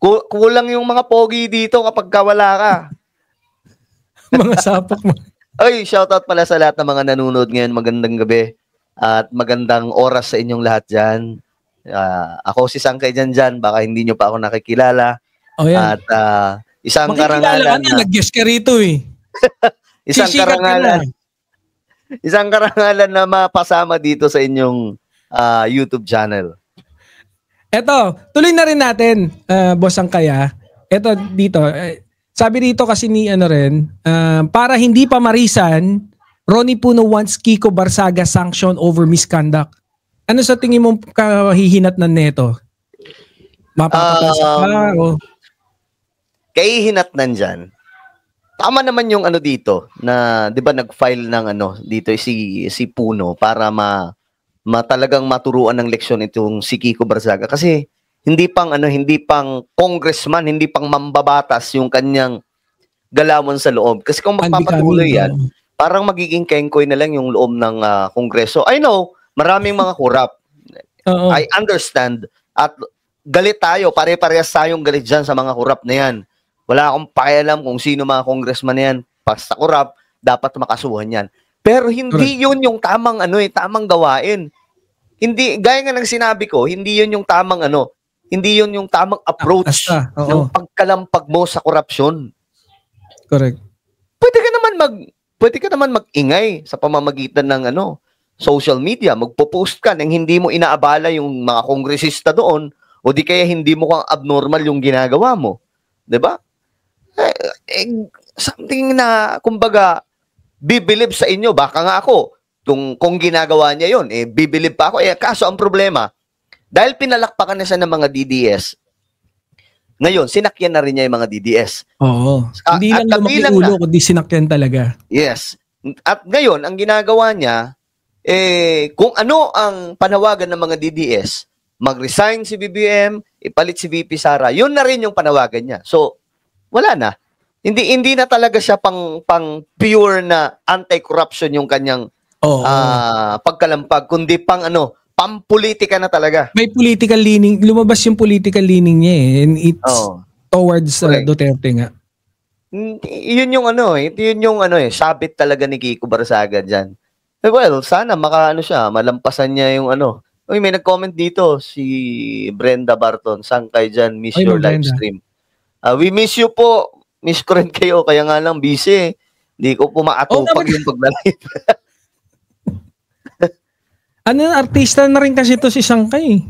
Kulang yung mga pogi dito kapag wala ka. Mga sapak mo. Ay, shoutout pala sa lahat ng mga nanonood ngayon. Magandang gabi at magandang oras sa inyong lahat dyan. Ako si Sangkay dyan. Baka hindi nyo pa ako nakikilala. Oh, yan. At isang makikilala karangalan ka na. Nag-guest ka rito eh. Isang karangalan na mapasama dito sa inyong YouTube channel. Eto, tuloy na rin natin, Boss Sangkay. Eto dito, sabi rito kasi ni para hindi pa marisan, Ronnie Puno wants Kiko Barsaga sanction over misconduct. Ano sa tingin mo kahihinatnan neto? Mapapatasa pa o? Kahihinatnan dyan. Tama naman yung dito na 'di ba nag-file ng dito si Puno para talagang maturuan ng leksyon itong si Kiko Barsaga kasi hindi pang congressman, hindi pang mambabatas yung kanyang galawan sa loob. Kasi kung magpapatuloy yan, parang magiging kengkoy na lang yung loob ng kongreso. I know, maraming mga kurap. I understand. At galit tayo, pare-parehas tayong galit dyan sa mga kurap na yan. Wala akong pakialam kung sino mga congressman na yan. Basta kurap, dapat makasuhan yan. Pero hindi yun yung tamang tamang gawain. Hindi, gaya nga ng sinabi ko, hindi yun yung tamang hindi yun yung tamang approach ng pagkalampag mo sa korupsyon. Correct. Pwede ka naman mag-ingay sa pamamagitan ng social media, magpo-post ka nang hindi mo inaabala yung mga kongresista doon o di kaya hindi mo kang abnormal yung ginagawa mo. 'Di ba? Something na kumbaga bibilib sa inyo, baka nga ako kung ginagawa niya yon, bibilib pa ako. Kaso ang problema, dahil pinalakpakan na siya ng mga DDS, ngayon, sinakyan na rin niya yung mga DDS. Oo. Hindi lang lumaki ulo, kundi sinakyan talaga. Yes. At ngayon, ang ginagawa niya, kung ano ang panawagan ng mga DDS, mag-resign si BBM, ipalit si VP Sara, yun na rin yung panawagan niya. So, wala na. Hindi na talaga siya pang pure na anti-corruption yung kanyang pagkalampag, kundi pampolitika na talaga. May political leaning, lumabas yung political leaning niya and it's towards Duterte nga. Yun yung yun yung sabit talaga ni Kiko Barsaga diyan. Well, sana malampasan niya yung Uy, may nag-comment dito si Brenda Barton, Sangkay diyan, miss your live stream. We miss you po. Miss ko rin kayo, kaya nga lang busy. Hindi ko pumaatupag yung pag-live. Artista na rin kasi to si Sangkay.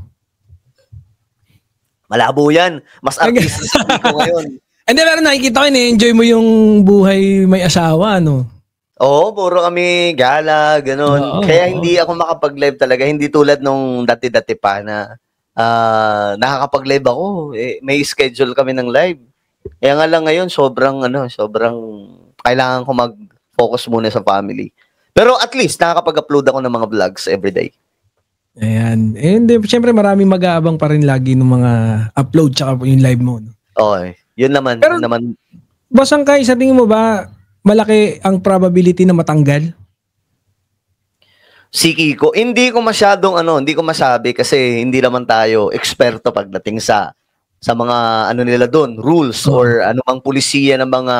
Malabo yan. Mas artista sa ko ngayon. Hindi, pero nakikita ko, enjoy mo yung buhay may asawa, Oo, puro kami gala, ganun. Kaya hindi ako makapag-live talaga. Hindi tulad nung dati-dati pa na nakakapag-live ako. May schedule kami ng live. Kaya nga lang ngayon, sobrang kailangan ko mag-focus muna sa family. Pero at least, nakakapag-upload ako ng mga vlogs everyday. Ayan. And syempre, maraming mag-aabang pa rin lagi ng mga upload tsaka yung live mo. Yun naman. Pero, Boss Sangkay, sa tingin mo ba, malaki ang probability na matanggal? Si Kiko, hindi ko masabi kasi hindi naman tayo eksperto pagdating sa mga nila doon, rules or anumang pulisiya ng mga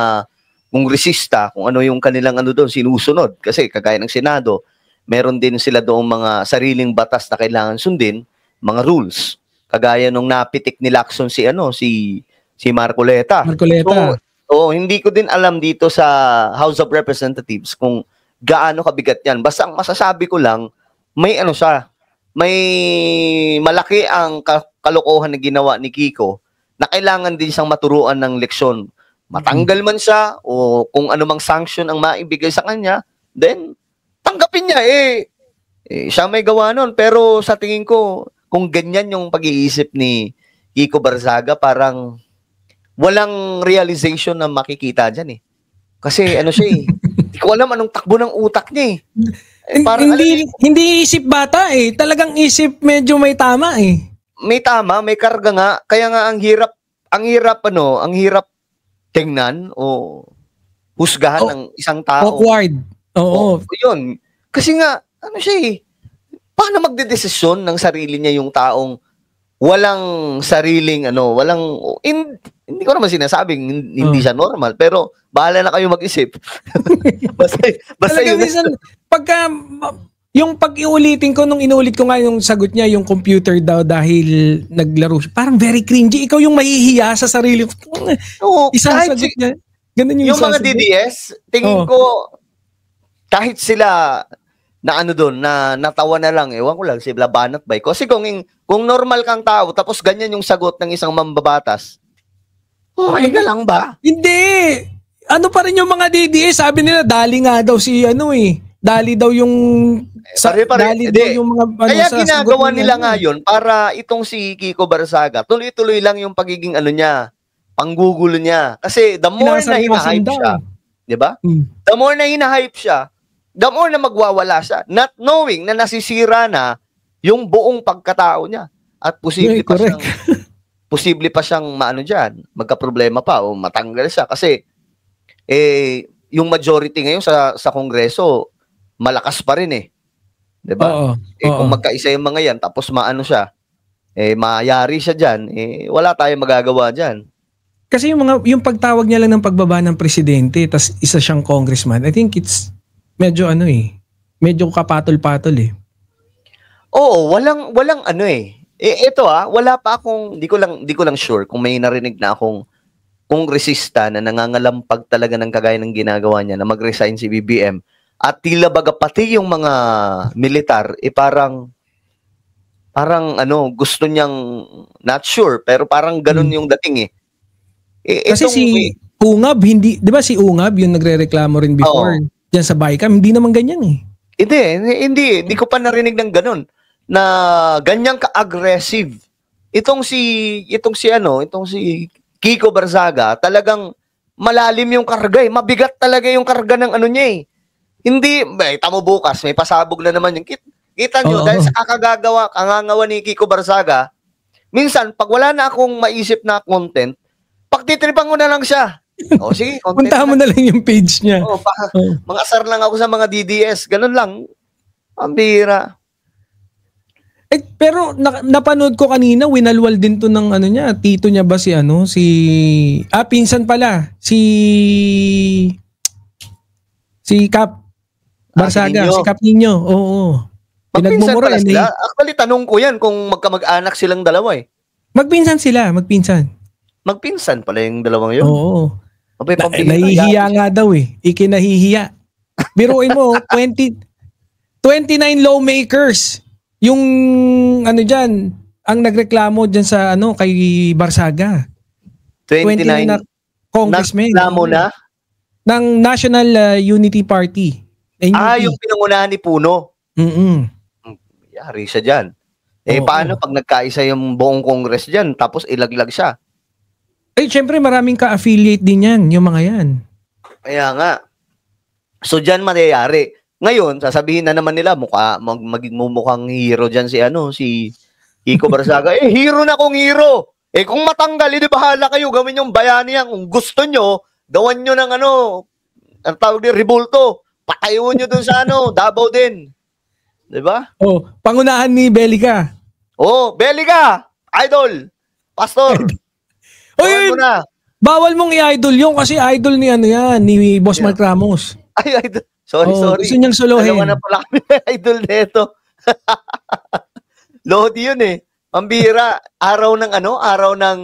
kongresista, kung ano yung kanilang doon sinusunod. Kasi kagaya ng Senado, meron din sila doong mga sariling batas na kailangan sundin, mga rules. Kagaya nung napitik ni Lacson si Marcoleta. So, hindi ko din alam dito sa House of Representatives kung gaano kabigat yan. Basta ang masasabi ko lang, may may malaki ang kalokohan na ginawa ni Kiko na kailangan din siyang maturuan ng leksyon. Matanggal man siya o kung anumang sanction ang maibigay sa kanya, then tanggapin niya siya may gawa nun. Pero sa tingin ko, kung ganyan yung pag-iisip ni Kiko Barsaga, parang walang realization na makikita dyan Kasi siya hindi ko alam anong takbo ng utak niya hindi isip bata talagang isip medyo may tama May tama, may karga nga. Kaya nga ang hirap tingnan o husgahan ng isang tao. Awkward. Oo. Yun. Kasi nga, siya paano magdedesisyon ng sarili niya yung taong walang sariling hindi ko naman sinasabing hindi siya normal, pero bahala na kayo mag-isip. basta yun. Minsan, pagka yung pag-iulitin ko nung inulit ko nga yung sagot niya, yung computer daw dahil naglaro siya. Parang very cringy. Ikaw yung mahihiya sa sarili. Isasagot niya. Ganun yung mga DDS, tingin ko kahit sila na doon, na natawa na lang, ewan ko lang, si Labanat ba? Kasi kung normal kang tao, tapos ganyan yung sagot ng isang mambabatas, okay ka lang ba? Hindi! Ano pa rin yung mga DDS? Sabi nila, dali nga daw si dali daw yung dali daw yung mga kaya ginagawa nila ngayon para itong si Kiko Barsaga, tuloy-tuloy lang yung pagiging niya, panggugulo niya. Kasi the more na hina-hype siya, di ba? The more na hina-hype siya, the more na magwawala siya, not knowing na nasisira na yung buong pagkatao niya. At posible pa siyang diyan, magka-problema pa o matanggal siya. Kasi yung majority ngayon sa Kongreso, malakas pa rin diba? Kung magkaisa yung mga yan, tapos siya, mayari siya dyan, wala tayong magagawa dyan. Kasi yung pagtawag niya lang ng pagbaba ng presidente, tas isa siyang congressman, I think it's medyo medyo kapatol-patol Oo, walang ito wala pa akong, di ko lang sure kung may narinig na akong kongresista na nangangalampag talaga ng kagaya ng ginagawa niya na mag-resign si BBM. At tila baga pati yung mga militar, parang gusto niyang, not sure, pero parang ganun yung dating Kasi si Ungab, di ba si Ungab yung nagre-reklamo rin before, diyan sa Baykam, hindi naman ganyan Hindi ko pa narinig ng ganun, na ganyang ka-aggressive. Itong si Kiko Barzaga, talagang malalim yung karga mabigat talaga yung karga ng niya Hindi, tamo bukas, may pasabog na naman yung kita nyo, dahil sa kangangawa ni Kiko Barzaga, minsan, pag wala na akong maisip na content, pagtitripan ko na lang siya. Sige, content. Punta mo na lang yung page niya. Mga asar lang ako sa mga DDS, ganun lang. Ang bihira. Pero napanood ko kanina, winalwal din to ng niya, tito niya ba pinsan pala, si Cap Barsaga, si Cap Nino. Oo. Pinagmumura sila. Actually, tanong ko yan kung magkamag-anak silang dalawa Magpinsan sila, magpinsan. Magpinsan pala yung dalawang yun? Oo. Nahihiya nga daw Ikinahihiya. Biruin mo, 29 lawmakers yung dyan, ang nagreklamo dyan sa kay Barsaga. 29 na congressmen. Nagreklamo na? Ng National Unity Party. NUP. Yung pinangunahan ni Puno. Yari siya dyan. Paano pag nagkaisa yung buong Congress dyan, tapos ilaglag siya? Syempre maraming ka-affiliate din yan, yung mga yan. Kaya nga. So dyan mangyayari. Ngayon, sasabihin na naman nila, magmukhang hero dyan si Kiko Barsaga. Hero na kung hero. Kung matanggal, di bahala kayo, gawin yung bayani yan. Kung gusto nyo, gawan nyo ng ang tawag din, rebulto. Patayuan nyo dun sa Davao din. Diba? Pangunahan ni Belica. Belica! Idol! Pastor! Bawal mong i-idol yun kasi idol ni ni Boss Mark Ramos. Ay, idol. Sorry. Gusto niyang solohin. Dalawa na pala kami idol nito. Lodi yun Pambira. Araw ng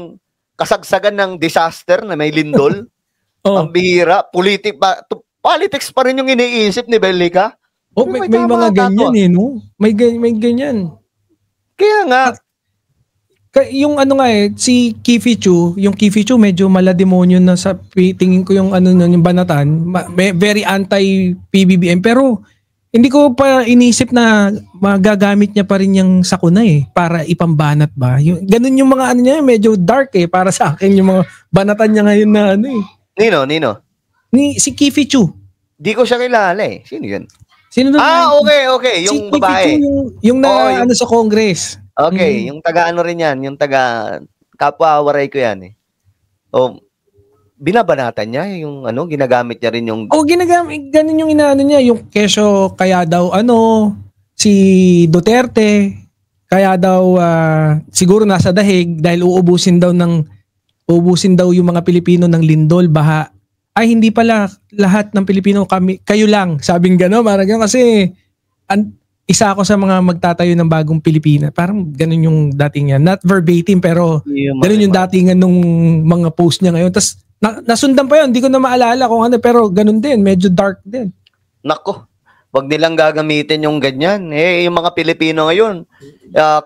kasagsagan ng disaster na may lindol. Pambira. Politics pa rin yung iniisip ni Belica. May mga ganyan no? May ganyan. Kaya nga. Yung si Kifichu, medyo malademonyo na sa tingin ko yung yung banatan, very anti-PBBM, pero hindi ko pa inisip na magagamit niya pa rin yung sakuna para ipambanat ba. Ganun yung mga niya, medyo dark para sa akin yung mga banatan niya ngayon na Nino? Si Kifichu. Di ko siya kilala Sino yun? Sino doon? Okay. Yung si babae. Yung sa Congress. Okay, yung taga rin yan, yung taga kapwa-waray ko yan binabanatan niya yung ginagamit niya rin yung ginagamit, ganun yung niya, yung kesyo kaya daw si Duterte kaya daw siguro nasa dahig dahil uubusin daw yung mga Pilipino ng lindol, baha. Ay, hindi pala lahat ng Pilipino, kayo lang, sabing gano'n, parang gano'n, kasi isa ako sa mga magtatayo ng bagong Pilipinas. Parang gano'n yung dating yan. Not verbatim, pero gano'n yung datingan nung mga post niya ngayon. Tapos nasundan pa yun, hindi ko na maalala kung ano, pero gano'n din, medyo dark din. Nako, wag nilang gagamitin yung ganyan. Yung mga Pilipino ngayon,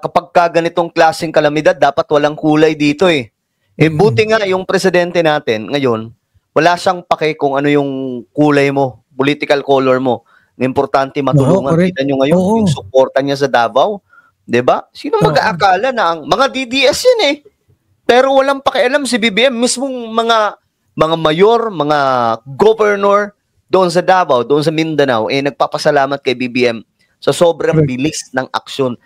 kapag ganitong klaseng kalamidad, dapat walang kulay dito eh. Buti nga yung presidente natin ngayon, wala siyang pake kung ano yung kulay mo, political color mo. Importante matulungan. Kita nyo ngayon, yung suporta niya sa Davao. 'Di ba? Sino mag-aakala na ang mga DDS yan eh. Pero walang pakialam si BBM, mismong mga mayor, mga governor doon sa Davao, doon sa Mindanao, nagpapasalamat kay BBM sa sobrang bilis ng aksyon.